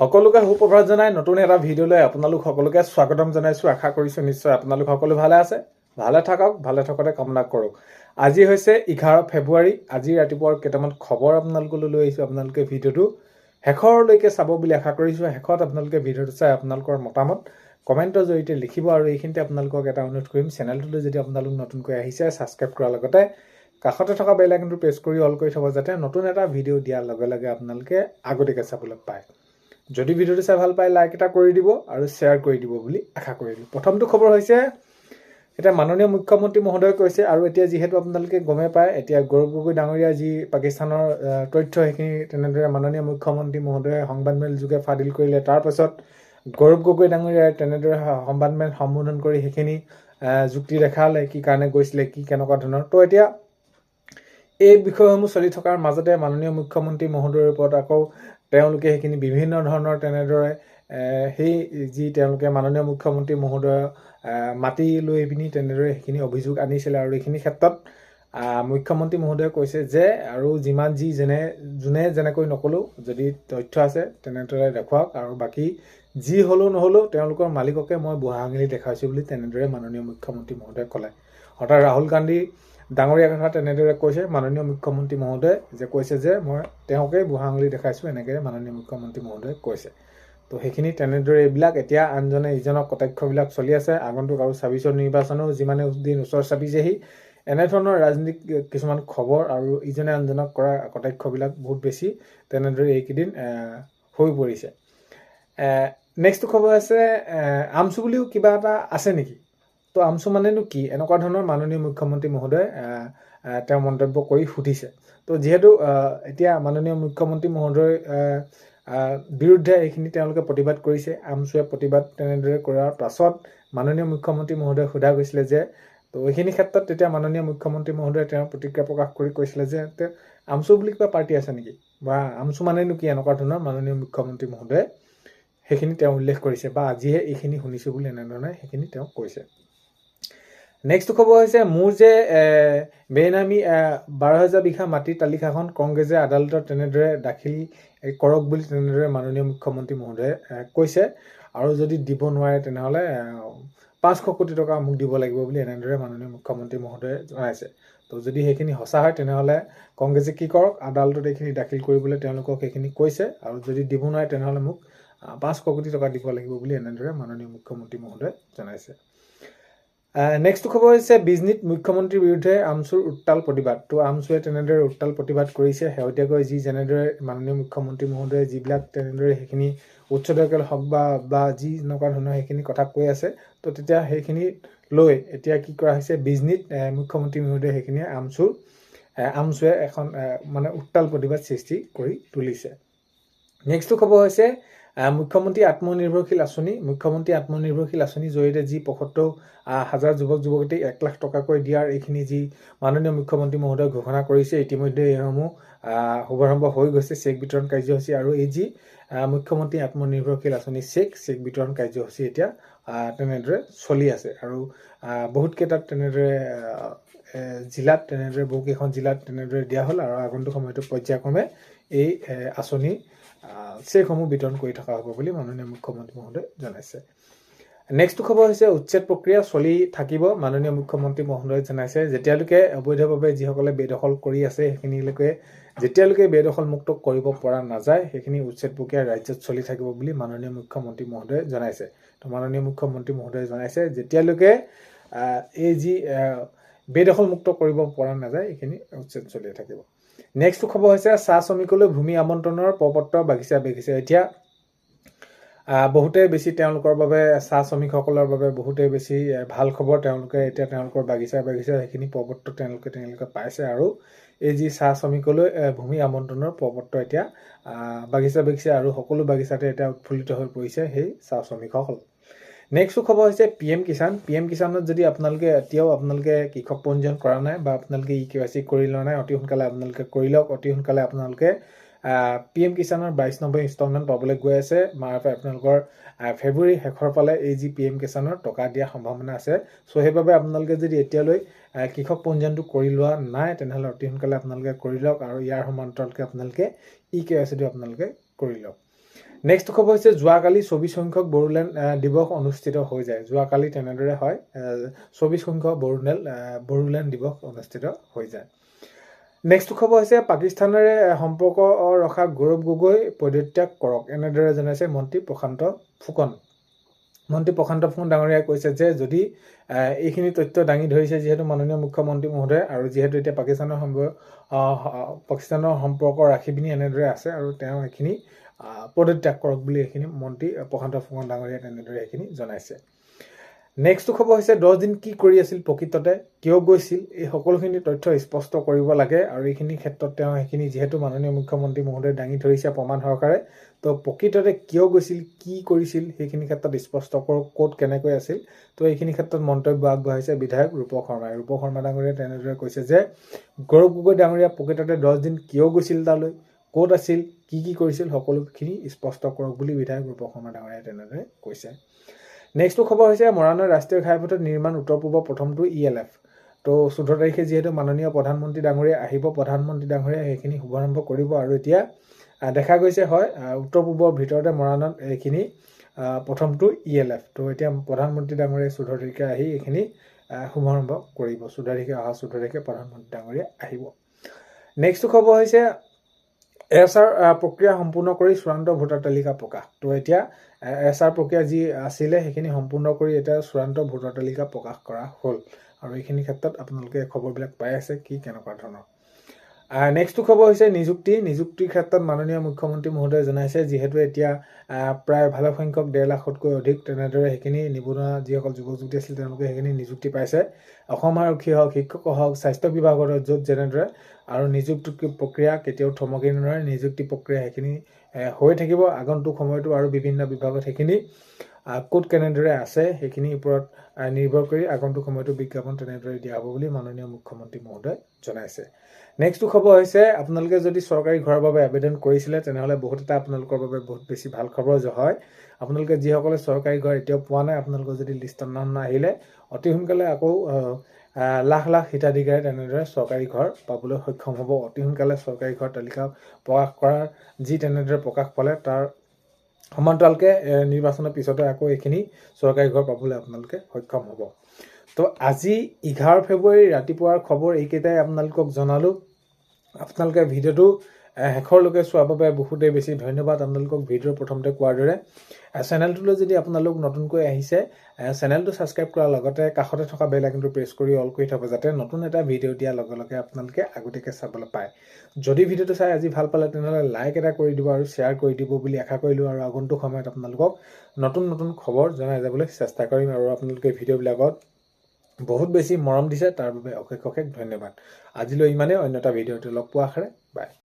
সকলোকে সুপ্ৰভাত জনাই নতুন এটা ভিডিঅ'লৈ আপোনালোক সকলোকে স্বাগতম জনাইছো। আশা কৰিছো নিশ্চয় আপোনালোক সকলো ভালে আছে, ভালে থাকক, ভালে থকাতে কামনা কৰোঁ। আজি হৈছে 11 ফেব্ৰুৱাৰী। আজি ৰাতিপুৱাৰ কেইটামান খবৰ আপোনালোকলৈ লৈ আহিছো। আপোনালোকে ভিডিঅ'টো শেষৰলৈকে চাব বুলি আশা কৰিছো। শেষত আপোনালোকে ভিডিঅ'টো চাই আপোনালোকৰ মতামত কমেণ্টৰ জৰিয়তে লিখিব। আৰু এইখিনিতে আপোনালোকক এটা অনুৰোধ কৰিম, চেনেলটোলৈ যদি আপোনালোক নতুনকৈ আহিছে ছাবস্ক্ৰাইব কৰাৰ লগতে কাষতে থকা বেল আইকনটো প্ৰেছ কৰি অল কৰি থব, যাতে নতুন এটা ভিডিঅ' দিয়াৰ লগে লগে আপোনালোকে আগতীয়াকৈ চাবলৈ পায়। যদি ভিডিঅ'টো চাই ভাল পায় লাইক এটা কৰি দিব আৰু শ্বেয়াৰ কৰি দিব বুলি আশা কৰিলোঁ। প্ৰথমটো খবৰ হৈছে, এতিয়া মাননীয় মুখ্যমন্ত্ৰী মহোদয়ে কৈছে, আৰু এতিয়া যিহেতু আপোনালোকে গমে পায়, এতিয়া গৌৰৱ গগৈ ডাঙৰীয়া যি পাকিস্তানৰ তথ্য সেইখিনি তেনেদৰে মাননীয় মুখ্যমন্ত্ৰী মহোদয়ে সংবাদমেল যোগে ফাদিল কৰিলে। তাৰপাছত গৌৰৱ গগৈ ডাঙৰীয়াই তেনেদৰে সংবাদমেল সম্বোধন কৰি সেইখিনি যুক্তি দেখালে, কি কাৰণে গৈছিলে, কি কেনেকুৱা ধৰণৰ। তো এতিয়া এই বিষয়সমূহ চলি থকাৰ মাজতে মাননীয় মুখ্যমন্ত্ৰী মহোদয়ৰ ওপৰত আকৌ তেওঁলোকে সেইখিনি বিভিন্ন ধৰণৰ তেনেদৰে সেই যি তেওঁলোকে মাননীয় মুখ্যমন্ত্ৰী মহোদয় মাতি লৈ পিনি তেনেদৰে সেইখিনি অভিযোগ আনিছিলে। আৰু এইখিনি ক্ষেত্ৰত মুখ্যমন্ত্ৰী মহোদয়ে কৈছে যে, আৰু যিমান যোনে যেনেকৈ নকলেও যদি তথ্য আছে তেনেদৰে দেখুৱাওক, আৰু বাকী যি হ'লেও নহ'লেও তেওঁলোকৰ মালিককে মই বুঢ়া আঙুলি দেখাইছোঁ বুলি তেনেদৰে মাননীয় মুখ্যমন্ত্ৰী মহোদয়ে ক'লে। অৰ্থাৎ ৰাহুল গান্ধী ডাঙৰীয়া কথা তেনেদৰে কৈছে মাননীয় মুখ্যমন্ত্ৰী মহোদয়ে, যে কৈছে যে মই তেওঁকে বুঢ়া আঙুলি দেখাইছোঁ, এনেকৈ মাননীয় মুখ্যমন্ত্ৰী মহোদয়ে কৈছে। তো সেইখিনি তেনেদৰে এইবিলাক এতিয়া আনজনে ইজনক কটাক্ষবিলাক চলি আছে। আগন্তুক আৰু 26ৰ নিৰ্বাচনো যিমানে দিন ওচৰ চাপিছেহি, এনেধৰণৰ ৰাজনীতিক কিছুমান খবৰ আৰু ইজনে আনজনক কৰা কটাক্ষবিলাক বহুত বেছি তেনেদৰে এইকেইদিন হৈ পৰিছে। নেক্সট খবৰ আছে, আমচু বুলিও কিবা এটা আছে নেকি? তো আমচু মানেনো কি, এনেকুৱা ধৰণৰ মাননীয় মুখ্যমন্ত্ৰী মহোদয়ে তেওঁ মন্তব্য কৰি সুধিছে। তো যিহেতু এতিয়া মাননীয় মুখ্যমন্ত্ৰী মহোদয়ৰ বিৰুদ্ধে এইখিনি তেওঁলোকে প্ৰতিবাদ কৰিছে, আমচুৱে প্ৰতিবাদ তেনেদৰে কৰাৰ পাছত মাননীয় মুখ্যমন্ত্ৰী মহোদয়ে সোধা গৈছিলে যে, তো এইখিনি ক্ষেত্ৰত তেতিয়া মাননীয় মুখ্যমন্ত্ৰী মহোদয়ে তেওঁৰ প্ৰতিক্ৰিয়া প্ৰকাশ কৰি কৈছিলে যে আমচু বুলি কিবা পাৰ্টি আছে নেকি, বা আমচু মানেনো কি, এনেকুৱা ধৰণৰ মাননীয় মুখ্যমন্ত্ৰী মহোদয়ে সেইখিনি তেওঁ উল্লেখ কৰিছে, বা আজিহে এইখিনি শুনিছোঁ বুলি এনেধৰণে সেইখিনি তেওঁ কৈছে। নেক্সট খবৰ হৈছে, মোৰ যে বেনামী 12,000 বিঘা মাটিৰ তালিকাখন কংগ্ৰেছে আদালতত তেনেদৰে দাখিল কৰক বুলি তেনেদৰে মাননীয় মুখ্যমন্ত্ৰী মহোদয়ে কৈছে। আৰু যদি দিব নোৱাৰে তেনেহ'লে 500 কোটি টকা মোক দিব লাগিব বুলি এনেদৰে মাননীয় মুখ্যমন্ত্ৰী মহোদয়ে জনাইছে। তো যদি সেইখিনি সঁচা হয় তেনেহ'লে কংগ্ৰেছে কি কৰক, আদালতত এইখিনি দাখিল কৰিবলৈ তেওঁলোকক সেইখিনি কৈছে। আৰু যদি দিব নোৱাৰে তেনেহ'লে মোক 500 কোটি টকা দিব লাগিব বুলি এনেদৰে মাননীয় মুখ্যমন্ত্ৰী মহোদয়ে জনাইছে। নেক্সট খবৰ হৈছে, বিজনীত মুখ্যমন্ত্ৰীৰ বিৰুদ্ধে আমচুৰ উত্তাল প্ৰতিবাদ। তো আমচুৱে তেনেদৰে উত্তাল প্ৰতিবাদ কৰিছে শেহতীয়াকৈ, যি যেনেদৰে মাননীয় মুখ্যমন্ত্ৰী মহোদয়ে যিবিলাক তেনেদৰে সেইখিনি উচ্ছেদকে হওক বা যি এনেকুৱা ধৰণৰ সেইখিনি কথা কৈ আছে, তো তেতিয়া সেইখিনি লৈ এতিয়া কি কৰা হৈছে, বিজনীত মুখ্যমন্ত্ৰী মহোদয়ে সেইখিনি আমচুৱে এখন মানে উত্তাল প্ৰতিবাদ সৃষ্টি কৰি তুলিছে। নেক্সট খবৰ হৈছে, মুখ্যমন্ত্ৰী আত্মনিৰ্ভৰশীল আঁচনি। মুখ্যমন্ত্ৰী আত্মনিৰ্ভৰশীল আঁচনিৰ জৰিয়তে যি ৭৫,০০০ যুৱক যুৱতীক 1 লাখ টকাকৈ দিয়াৰ এইখিনি যি মাননীয় মুখ্যমন্ত্ৰী মহোদয়ে ঘোষণা কৰিছে, ইতিমধ্যে এইসমূহ শুভাৰম্ভ হৈ গৈছে, চেক বিতৰণ কাৰ্যসূচী। আৰু এই যি মুখ্যমন্ত্ৰী আত্মনিৰ্ভৰশীল আঁচনি চেক বিতৰণ কাৰ্যসূচী এতিয়া তেনেদৰে চলি আছে। আৰু বহুতকেইটাত তেনেদৰে জিলাত তেনেদৰে বহুকেইখন জিলাত তেনেদৰে দিয়া হ'ল, আৰু আগন্তুক সময়তো পৰ্যায়ক্ৰমে এই আঁচনি চেকসমূহ বিতৰণ কৰি থকা হ'ব বুলি মাননীয় মুখ্যমন্ত্ৰী মহোদয়ে জনাইছে। নেক্সট খবৰ হৈছে, উচ্ছেদ প্ৰক্ৰিয়া চলি থাকিব। মাননীয় মুখ্যমন্ত্ৰী মহোদয়ে জনাইছে, যেতিয়ালৈকে অবৈধভাৱে যিসকলে বেদখল কৰি আছে সেইখিনিলৈকে যেতিয়ালৈকে বেদখল মুক্ত কৰিব পৰা নাযায়, সেইখিনি উচ্ছেদ প্ৰক্ৰিয়া ৰাজ্যত চলি থাকিব বুলি মাননীয় মুখ্যমন্ত্ৰী মহোদয়ে জনাইছে। তো মাননীয় মুখ্যমন্ত্ৰী মহোদয়ে জনাইছে, যেতিয়ালৈকে এই যি বেদখল মুক্ত কৰিব পৰা নাযায় এইখিনি উচ্ছেদ চলিয়ে থাকিব। নেক্সট খবৰ হৈছে, চাহ শ্ৰমিকলৈ ভূমি আবণ্টনৰ প্ৰপত্ৰ বাগিচা বেগিছে। এতিয়া বহুতেই বেছি তেওঁলোকৰ বাবে, চাহ শ্ৰমিকসকলৰ বাবে বহুতেই বেছি ভাল খবৰ। তেওঁলোকে এতিয়া তেওঁলোকৰ বাগিচা সেইখিনি প্ৰপত্ৰ তেওঁলোকে পাইছে। আৰু এই যি চাহ শ্ৰমিকলৈ ভূমি আবণ্টনৰ প্ৰপত্ৰ এতিয়া বাগিচা আৰু সকলো বাগিচাতে এতিয়া উৎফুল্লিত হৈ পৰিছে সেই চাহ শ্ৰমিকসকল। নেক্সট খবৰ হৈছে, PM কিষাণ। PM কিষাণত যদি আপোনালোকে কৃষক পঞ্জীয়ন কৰা নাই, বা আপোনালোকে EKYC কৰি লোৱা নাই, অতি সোনকালে আপোনালোকে কৰি লওক। অতি সোনকালে আপোনালোকে PM কিষাণৰ 22 নম্বৰ ইনষ্টলমেণ্ট পাবলৈ গৈ আছে। আপোনালোকৰ ফেব্ৰুৱাৰী শেষৰ ফালে এই যি PM কিষাণৰ টকা দিয়াৰ সম্ভাৱনা আছে। চ' সেইবাবে আপোনালোকে যদি এতিয়ালৈ কৃষক পঞ্জীয়নটো কৰি লোৱা নাই তেনেহ'লে অতি সোনকালে আপোনালোকে কৰি লওক, আৰু ইয়াৰ সমান্তৰালকৈ আপোনালোকে EKYCটো আপোনালোকে কৰি লওক। নেক্সট খবৰ হৈছে যোৱাকালি 24 সংখ্যক বড়োলেণ্ড দিৱস অনুষ্ঠিত হৈ যায়। যোৱাকালি তেনেদৰে হয় 24 সংখ্যক বড়োলেণ্ড দিৱস অনুষ্ঠিত হৈ যায়। নেক্সট খবৰ হৈছে পাকিস্তানেৰে সম্পৰ্ক ৰখা গৌৰৱ গগৈ পদত্যাগ কৰক, এনেদৰে জনাইছে মন্ত্ৰী প্ৰশান্ত ফুকন। মন্ত্ৰী প্ৰশান্ত ফুকন ডাঙৰীয়াই কৈছে যে যদি এইখিনি তথ্য দাঙি ধৰিছে যিহেতু মাননীয় মুখ্যমন্ত্ৰী মহোদয়, আৰু যিহেতু এতিয়া পাকিস্তানৰ সম্পৰ্ক ৰাখি পিনি এনেদৰে আছে, আৰু তেওঁ এইখিনি পদত্যাগ কৰক বুলি এইখিনি মন্ত্ৰী প্ৰশান্ত ফুকন ডাঙৰীয়াই তেনেদৰে এইখিনি জনাইছে। নেক্সট খবৰ হৈছে 10 দিন কি কৰি আছিল প্ৰকৃততে, কিয় গৈছিল, এই সকলোখিনি তথ্য স্পষ্ট কৰিব লাগে, আৰু এইখিনি ক্ষেত্ৰত তেওঁ সেইখিনি যিহেতু মাননীয় মুখ্যমন্ত্ৰী মহোদয় দাঙি ধৰিছে প্ৰমাণ সহকাৰে, তো প্ৰকৃততে কিয় গৈছিল, কি কৰিছিল সেইখিনি ক্ষেত্ৰত স্পষ্ট কৰক, ক'ত কেনেকৈ আছিল। তো এইখিনি ক্ষেত্ৰত মন্তব্য আগবঢ়াইছে বিধায়ক ৰূপক শৰ্মাই। ৰূপক শৰ্মা ডাঙৰীয়াই তেনেদৰে কৈছে যে গৌৰৱ গগৈ ডাঙৰীয়া প্ৰকৃততে 10 দিন কিয় গৈছিল তালৈ, ক'ত আছিল, কি কৰিছিল, সকলোখিনি স্পষ্ট কৰক বুলি বিধায়ক ৰূপক শৰ্মা ডাঙৰীয়াই তেনেদৰে কৈছে। নেক্সট খবৰ হৈছে মৰাণৰ ৰাষ্ট্ৰীয় ঘাইপথত নিৰ্মাণ উত্তৰ পূৰ্বৰ প্ৰথমটো ELF। তো 14 তাৰিখে যিহেতু মাননীয় প্ৰধানমন্ত্ৰী ডাঙৰীয়া আহিব, প্ৰধানমন্ত্ৰী ডাঙৰীয়া সেইখিনি শুভাৰম্ভ কৰিব, আৰু এতিয়া দেখা গৈছে হয় উত্তৰ পূৰ্বৰ ভিতৰতে মৰাণত এইখিনি প্ৰথমটো ELF। তো এতিয়া প্ৰধানমন্ত্ৰী ডাঙৰীয়া 14 তাৰিখে আহি এইখিনি শুভাৰম্ভ কৰিব। 14 তাৰিখে প্ৰধানমন্ত্ৰী ডাঙৰীয়া আহিব। নেক্সট খবৰ হৈছে এছআৰ প্ৰক্ৰিয়া সম্পূৰ্ণ কৰি চূড়ান্ত ভোটাৰ তালিকা প্ৰকাশ। তো এতিয়া এছআৰ প্ৰক্ৰিয়া যি আছিলে সেইখিনি সম্পূৰ্ণ কৰি এতিয়া চূড়ান্ত ভোটাৰ তালিকা প্ৰকাশ কৰা হ'ল, আৰু এইখিনি ক্ষেত্ৰত আপোনালোকে খবৰবিলাক পাই আছে কি কেনেকুৱা ধৰণৰ। নেক্সট খবৰ হৈছে নিযুক্তিৰ ক্ষেত্ৰত মাননীয় মুখ্যমন্ত্ৰী মহোদয়ে জনাইছে যিহেতু এতিয়া প্ৰায় ভালে সংখ্যক 1.5 লাখতকৈ অধিক তেনেদৰে সেইখিনি নিবনুৱা যিসকল যুৱক যুৱতী আছিল তেওঁলোকে সেইখিনি নিযুক্তি পাইছে। অসম আৰক্ষী হওক, শিক্ষক হওক, স্বাস্থ্য বিভাগৰ য'ত যেনেদৰে, আৰু নিযুক্তি প্ৰক্ৰিয়া কেতিয়াও থমকি নৰয়, নিযুক্তি প্ৰক্ৰিয়া সেইখিনি হৈ থাকিব আগন্তুক সময়তো, আৰু বিভিন্ন বিভাগত সেইখিনি ক'ত কেনেদৰে আছে সেইখিনিৰ ওপৰত নিৰ্ভৰ কৰি আগন্তুক সময়তো বিজ্ঞাপন তেনেদৰে দিয়া হ'ব বুলি মাননীয় মুখ্যমন্ত্ৰী মহোদয় জনাইছে। নেক্সট খবৰ হৈছে আপোনালোকে যদি চৰকাৰী ঘৰৰ বাবে আবেদন কৰিছিলে তেনেহ'লে বহুত এটা আপোনালোকৰ বাবে বহুত বেছি ভাল খবৰ হয়। আপোনালোকে যিসকলে চৰকাৰী ঘৰ এতিয়াও পোৱা নাই, আপোনালোকৰ যদি লিষ্টত নাম নাহিলে অতি সোনকালে আকৌ লাখ লাখ হিতাধিকাৰী তেনেদৰে চৰকাৰী ঘৰ পাবলৈ সক্ষম হ'ব। অতি সোনকালে চৰকাৰী ঘৰ তালিকা প্ৰকাশ কৰাৰ যি তেনেদৰে প্ৰকাশ পালে তাৰ সমান্তৰালকে নিৰ্বাচনৰ পিছতে আকৌ এইখিনি চৰকাৰী ঘৰ পাবলৈ আপোনালোকে সক্ষম হ'ব। তো আজি 11 ফেব্ৰুৱাৰী ৰাতিপুৱাৰ খবৰ এইকেইটাই আপোনালোকক জনালোঁ। আপোনালোকে ভিডিঅ'টো শেষৰলৈকে চোৱাৰ বাবে বহুতেই বেছি ধন্যবাদ। আপোনালোকক ভিডিঅ'ৰ প্ৰথমতে কোৱাৰ দৰে চেনেলটোলৈ যদি আপোনালোক নতুনকৈ আহিছে চেনেলটো ছাবস্ক্ৰাইব কৰাৰ লগতে কাষতে থকা বেল আইকনটো প্ৰেছ কৰি অল কৰি থ'ব, যাতে নতুন এটা ভিডিঅ' দিয়াৰ লগে লগে আপোনালোকে আগতীয়াকৈ চাবলৈ পায়। যদি ভিডিঅ'টো চাই আজি ভাল পালে তেনেহ'লে লাইক এটা কৰি দিব আৰু শ্বেয়াৰ কৰি দিব বুলি আশা কৰিলোঁ, আৰু আগন্তুক সময়ত আপোনালোকক নতুন খবৰ জনাই যাবলৈ চেষ্টা কৰিম, আৰু আপোনালোকে ভিডিঅ'বিলাকত বহুত বেছি মৰম দিছে তাৰ বাবে অশেষ ধন্যবাদ। আজিলৈ ইমানেই, অন্য এটা ভিডিঅ'তে লগ পোৱা আশাৰে বাই।